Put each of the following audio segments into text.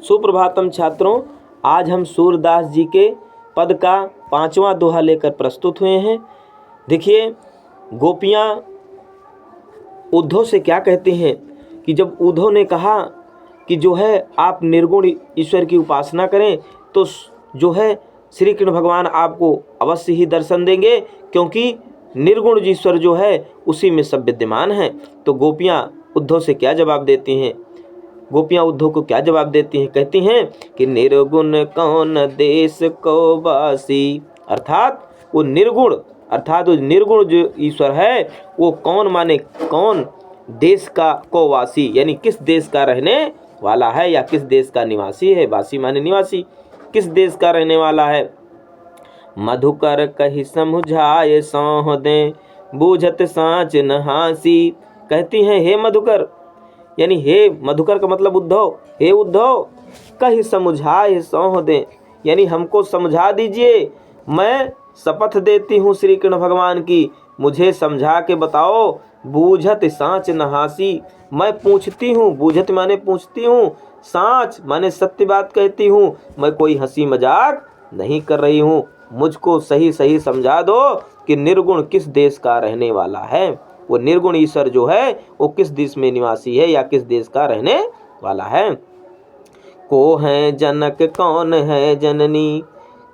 सुप्रभातम छात्रों, आज हम सूरदास जी के पद का 5वां दोहा लेकर प्रस्तुत हुए हैं। देखिए, गोपियाँ उद्धव से क्या कहती हैं कि जब उद्धव ने कहा कि जो है आप निर्गुण ईश्वर की उपासना करें तो जो है श्री कृष्ण भगवान आपको अवश्य ही दर्शन देंगे, क्योंकि निर्गुण ईश्वर जो है उसी में सब विद्यमान है। तो गोपियाँ उद्धव से क्या जवाब देती हैं? गोपियाँ उद्धव को क्या जवाब देती हैं? कहती हैं कि निर्गुण कौन देश को वासी, अर्थात वो निर्गुण, अर्थात वो निर्गुण जो ईश्वर है वो कौन माने कौन देश का को वासी, यानी किस देश का रहने वाला है या किस देश का निवासी है। वासी माने निवासी, किस देश का रहने वाला है। मधुकर कहि समुझाए सौह दे, बूझत साँच न हासी। कहती हैं हे मधुकर, यानी हे मधुकर का मतलब उद्धव, हे उद्धव कहि समुझाए सौह दे, यानी हमको समझा दीजिए। मैं शपथ देती हूँ श्री कृष्ण भगवान की, मुझे समझा के बताओ। बूझत साँच न हासी, मैं पूछती हूँ, बूझत माने पूछती हूँ, साँच माने सत्य बात कहती हूँ, मैं कोई हंसी मजाक नहीं कर रही हूँ। मुझको सही सही समझा दो कि निर्गुण किस देश का रहने वाला है। वो निर्गुण ईश्वर जो है वो किस देश में निवासी है या किस देश का रहने वाला है। को है जनक कौन है जननी,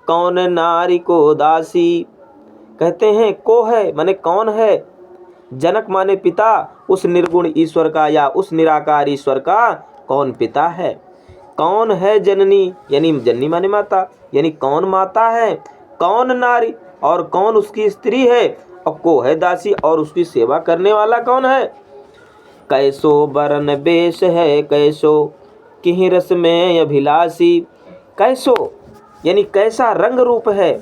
कौन नारी को दासी। कहते हैं को है माने कौन है, जनक माने पिता उस निर्गुण ईश्वर का या उस निराकार ईश्वर का कौन पिता है। कौन है जननी, यानी जननी माने माता, यानी कौन माता है। कौन नारी, और कौन उसकी स्त्री है। और को है दासी, और उसकी सेवा करने वाला कौन है। कैसो बरन बेश है कैसो, किहि रस में अभिलाषी। कैसो यानी कैसा रंग रूप है,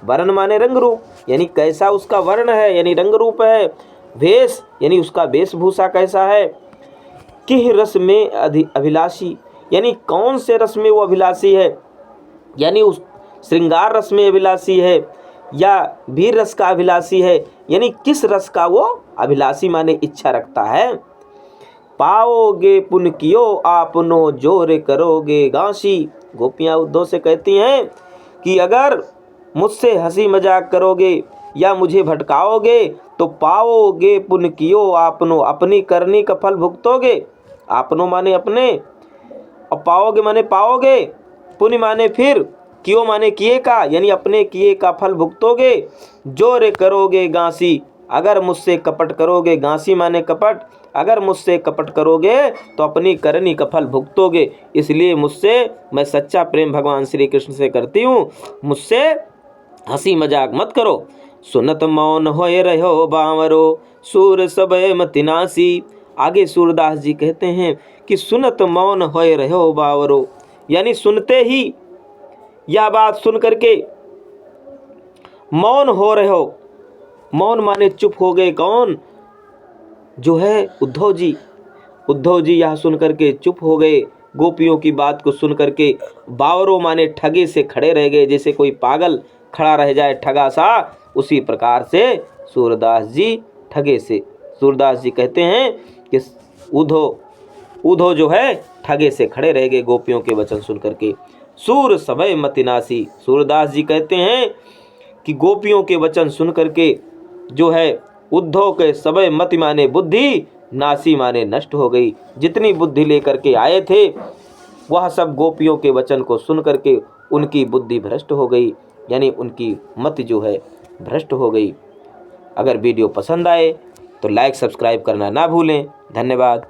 वर्ण माने रंग रूप, यानी कैसा उसका वर्ण है यानी रंग रूप है। वेश यानी उसका वेशभूषा कैसा है। किह रस में अभिलाषी, यानी कौन से रस में वो अभिलाषी है, यानी उस श्रृंगार रस में अभिलाषी है या वीर रस का अभिलाषी है, यानी किस रस का वो अभिलाषी माने इच्छा रखता है। पाओगे पुन कियो आपनो, जोर करोगे गांसी। गोपियाँ उद्धव से कहती हैं कि अगर मुझसे हंसी मजाक करोगे या मुझे भटकाओगे तो पाओगे पुन कियो आपनो, अपनी करनी का फल भुगतोगे। आपनो माने अपने, और पाओगे माने पाओगे, पुण्य माने फिर, कियो माने किए का, यानी अपने किए का फल भुगतोगे। जोर करोगे गांसी, अगर मुझसे कपट करोगे, गांसी माने कपट, अगर मुझसे कपट करोगे तो अपनी करनी का फल भुगतोगे। इसलिए मुझसे, मैं सच्चा प्रेम भगवान श्री कृष्ण से करती हूँ, मुझसे हंसी मजाक मत करो। सुनत मौन होए रहो बावरो, सूर सबे मति नासी। आगे सूरदास जी कहते हैं कि सुनत मौन होए रहो बावरो, यानी सुनते ही यह बात सुन करके मौन हो रहे हो। मौन माने चुप हो गए, कौन, जो है उद्धव जी। उद्धव जी यह सुन करके चुप हो गए, गोपियों की बात को सुन करके बावरों माने ठगे से खड़े रह गए, जैसे कोई पागल खड़ा रह जाए ठगा सा, उसी प्रकार से सूरदास जी ठगे से, सूरदास जी कहते हैं कि उद्धव जो है ठगे से खड़े रह गए गोपियों के वचन सुन करके। सूर सबे मति नासी, सूरदास जी कहते हैं कि गोपियों के वचन सुन करके जो है उद्धव के सबे मति माने बुद्धि, नासी माने नष्ट हो गई। जितनी बुद्धि लेकर के आए थे वह सब गोपियों के वचन को सुन करके उनकी बुद्धि भ्रष्ट हो गई, यानी उनकी मति जो है भ्रष्ट हो गई। अगर वीडियो पसंद आए तो लाइक सब्सक्राइब करना ना भूलें। धन्यवाद।